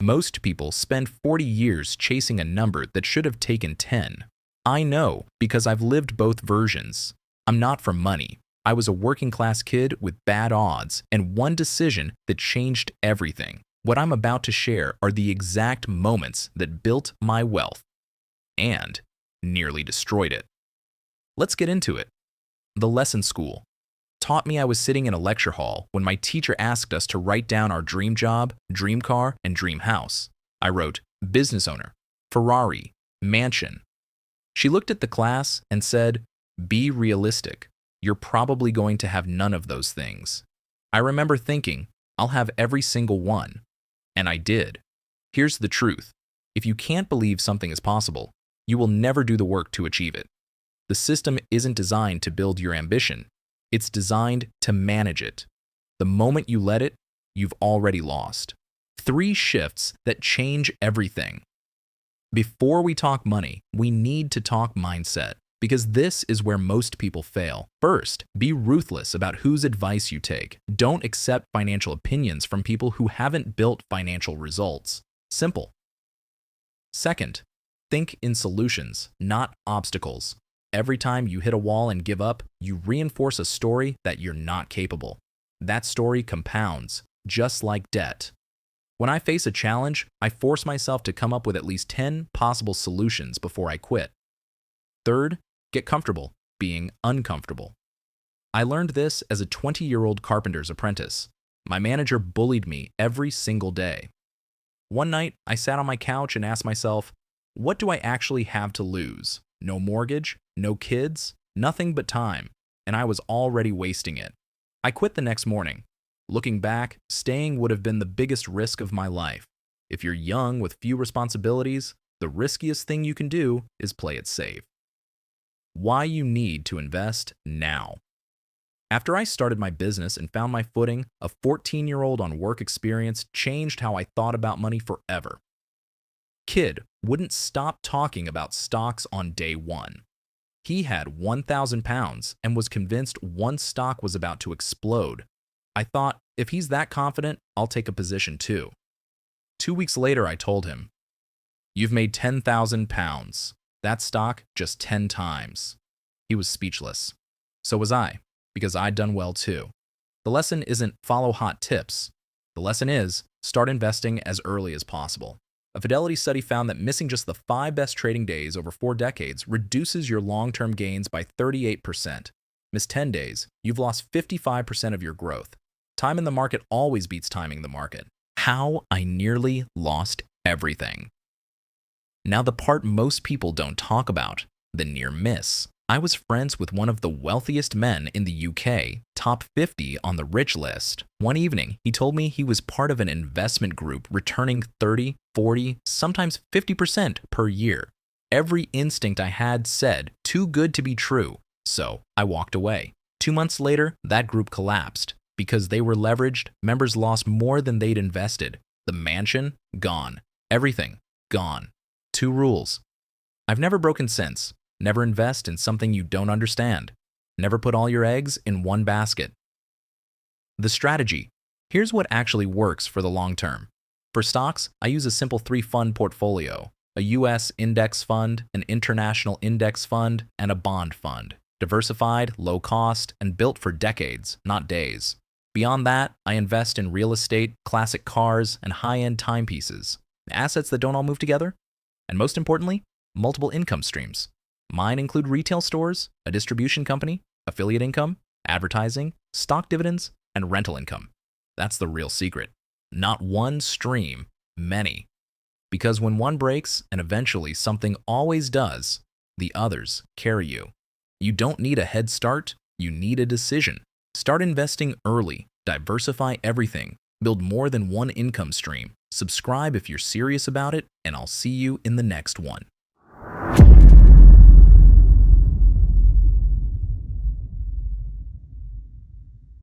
Most people spend 40 years chasing a number that should have taken 10. I know because I've lived both versions. I'm not from money. I was a working class kid with bad odds and one decision that changed everything. What I'm about to share are the exact moments that built my wealth and nearly destroyed it. Let's get into it. The lesson school taught me. I was sitting in a lecture hall when my teacher asked us to write down our dream job, dream car, and dream house. I wrote business owner, Ferrari, mansion. She looked at the class and said, "Be realistic. You're probably going to have none of those things." I remember thinking, I'll have every single one. And I did. Here's the truth. If you can't believe something is possible, you will never do the work to achieve it. The system isn't designed to build your ambition. It's designed to manage it. The moment you let it, you've already lost. 3 shifts that change everything. Before we talk money, we need to talk mindset, because this is where most people fail. First, be ruthless about whose advice you take. Don't accept financial opinions from people who haven't built financial results. Simple. Second, think in solutions, not obstacles. Every time you hit a wall and give up, you reinforce a story that you're not capable. That story compounds, just like debt. When I face a challenge, I force myself to come up with at least 10 possible solutions before I quit. Third, get comfortable being uncomfortable. I learned this as a 20-year-old carpenter's apprentice. My manager bullied me every single day. One night, I sat on my couch and asked myself, what do I actually have to lose? No mortgage, no kids, nothing but time, and I was already wasting it. I quit the next morning. Looking back, staying would have been the biggest risk of my life. If you're young with few responsibilities, the riskiest thing you can do is play it safe. Why you need to invest now. After I started my business and found my footing, a 14-year-old on work experience changed how I thought about money forever. Kid wouldn't stop talking about stocks on day one. He had 1,000 pounds and was convinced one stock was about to explode. I thought, if he's that confident, I'll take a position too. 2 weeks later, I told him, "You've made 10,000 pounds. That stock just 10 times. He was speechless. So was I, because I'd done well too. The lesson isn't follow hot tips. The lesson is start investing as early as possible. A Fidelity study found that missing just the 5 best trading days over 4 decades reduces your long-term gains by 38%. Miss 10 days, you've lost 55% of your growth. Time in the market always beats timing the market. How I nearly lost everything. Now the part most people don't talk about, the near miss. I was friends with one of the wealthiest men in the UK, top 50 on the rich list. One evening, he told me he was part of an investment group returning 30, 40, sometimes 50% per year. Every instinct I had said, too good to be true, so I walked away. 2 months later, that group collapsed. Because they were leveraged, members lost more than they'd invested. The mansion, gone. Everything, gone. 2 rules. I've never broken since. Never invest in something you don't understand. Never put all your eggs in one basket. The strategy. Here's what actually works for the long term. For stocks, I use a simple 3-fund portfolio: a US index fund, an international index fund, and a bond fund. Diversified, low cost, and built for decades, not days. Beyond that, I invest in real estate, classic cars, and high-end timepieces. Assets that don't all move together. And most importantly, multiple income streams. Mine include retail stores, a distribution company, affiliate income, advertising, stock dividends, and rental income. That's the real secret. Not one stream, many. Because when one breaks, and eventually something always does, the others carry you. You don't need a head start, you need a decision. Start investing early, diversify everything, build more than one income stream. Subscribe if you're serious about it, and I'll see you in the next one.